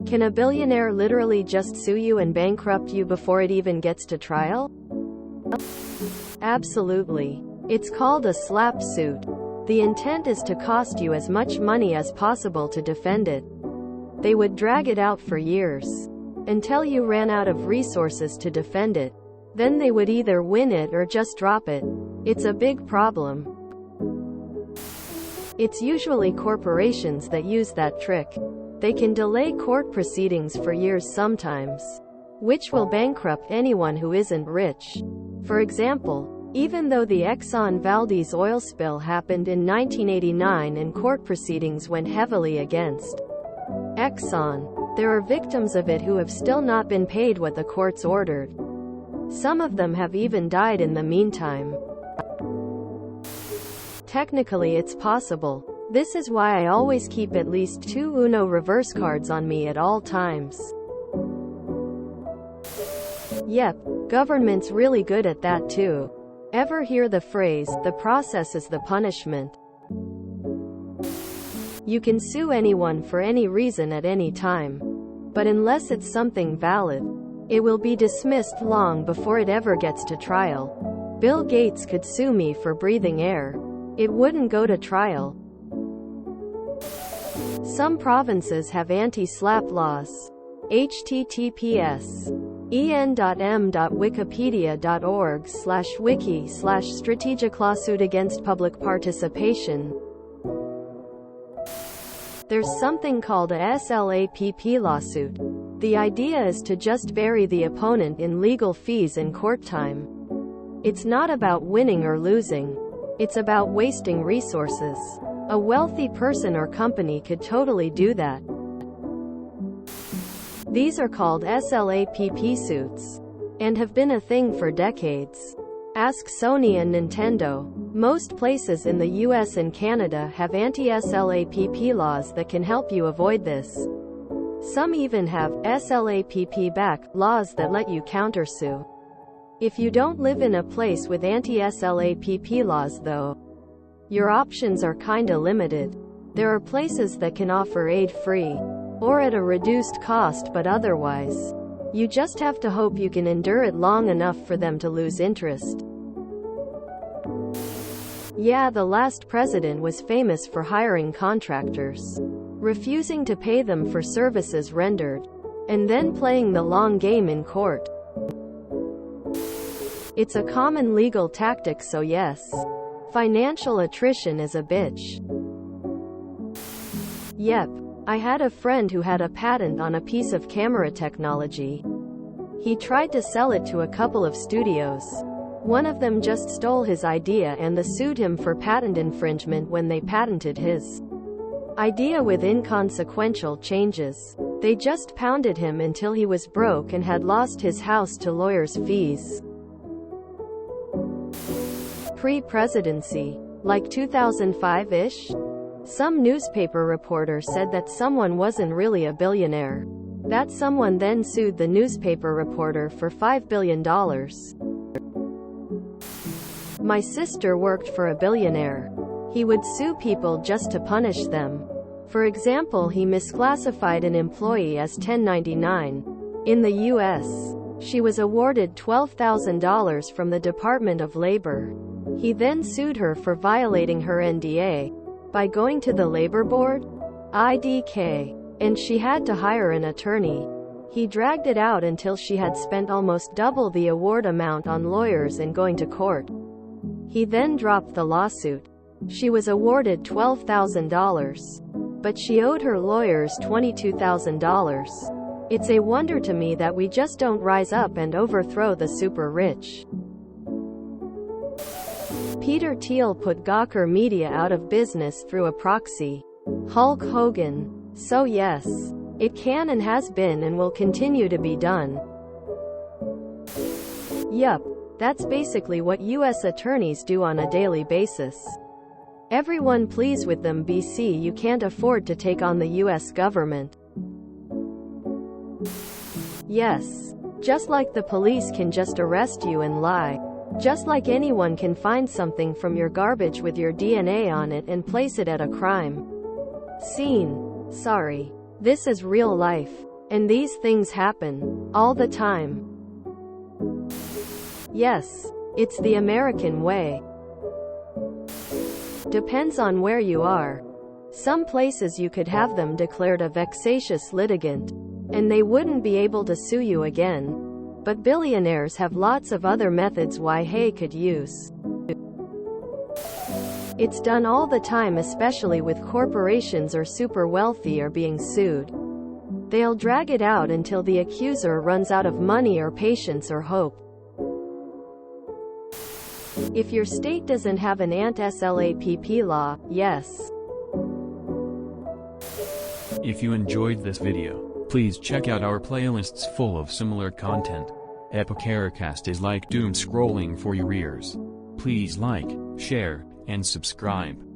Can a billionaire literally just sue you and bankrupt you before it even gets to trial? Absolutely. It's called a slap suit. The intent is to cost you as much money as possible to defend it. They would drag it out for years, until you ran out of resources to defend it. Then they would either win it or just drop it. It's a big problem. It's usually corporations that use that trick. They can delay court proceedings for years sometimes, which will bankrupt anyone who isn't rich. For example, even though the Exxon Valdez oil spill happened in 1989 and court proceedings went heavily against Exxon, there are victims of it who have still not been paid what the courts ordered. Some of them have even died in the meantime. Technically it's possible. This is why I always keep at least 2 Uno reverse cards on me at all times. Yep, government's really good at that too. Ever hear the phrase, the process is the punishment? You can sue anyone for any reason at any time. But unless it's something valid, it will be dismissed long before it ever gets to trial. Bill Gates could sue me for breathing air. It wouldn't go to trial. Some provinces have anti-slap laws. https://en.m.wikipedia.org/wiki/strategic lawsuit against public participation. There's something called a SLAPP lawsuit. The idea is to just bury the opponent in legal fees and court time. It's not about winning or losing. It's about wasting resources. A wealthy person or company could totally do that. These are called SLAPP suits, and have been a thing for decades. Ask Sony and Nintendo. Most places in the US and Canada have anti-SLAPP laws that can help you avoid this. Some even have SLAPP-back laws that let you countersue. If you don't live in a place with anti-SLAPP laws though, your options are kinda limited. There are places that can offer aid free, or at a reduced cost, but otherwise, you just have to hope you can endure it long enough for them to lose interest. Yeah, the last president was famous for hiring contractors, refusing to pay them for services rendered, and then playing the long game in court. It's a common legal tactic, so yes, financial attrition is a bitch. Yep, I had a friend who had a patent on a piece of camera technology. He tried to sell it to a couple of studios. One of them just stole his idea and they sued him for patent infringement when they patented his idea with inconsequential changes. They just pounded him until he was broke and had lost his house to lawyers' fees. Pre-presidency, like 2005-ish? Some newspaper reporter said that someone wasn't really a billionaire. That someone then sued the newspaper reporter for $5 billion. My sister worked for a billionaire. He would sue people just to punish them. For example, he misclassified an employee as 1099. In the US, she was awarded $12,000 from the Department of Labor. He then sued her for violating her NDA by going to the labor board, IDK, and she had to hire an attorney. He dragged it out until she had spent almost double the award amount on lawyers and going to court. He then dropped the lawsuit. She was awarded $12,000, but she owed her lawyers $22,000. It's a wonder to me that we just don't rise up and overthrow the super rich. Peter Thiel put Gawker Media out of business through a proxy. Hulk Hogan. So yes, it can and has been and will continue to be done. Yup, that's basically what US attorneys do on a daily basis. Everyone please with them BC, you can't afford to take on the US government. Yes, just like the police can just arrest you and lie. Just like anyone can find something from your garbage with your DNA on it and place it at a crime scene. Sorry. This is real life. And these things happen all the time. Yes, it's the American way. Depends on where you are. Some places you could have them declared a vexatious litigant, and they wouldn't be able to sue you again. But billionaires have lots of other methods why they could use. It's done all the time, especially with corporations or super wealthy are being sued. They'll drag it out until the accuser runs out of money or patience or hope. If your state doesn't have an anti-SLAPP law, yes. If you enjoyed this video, please check out our playlists full of similar content. Epicaricast is like doom scrolling for your ears. Please like, share, and subscribe.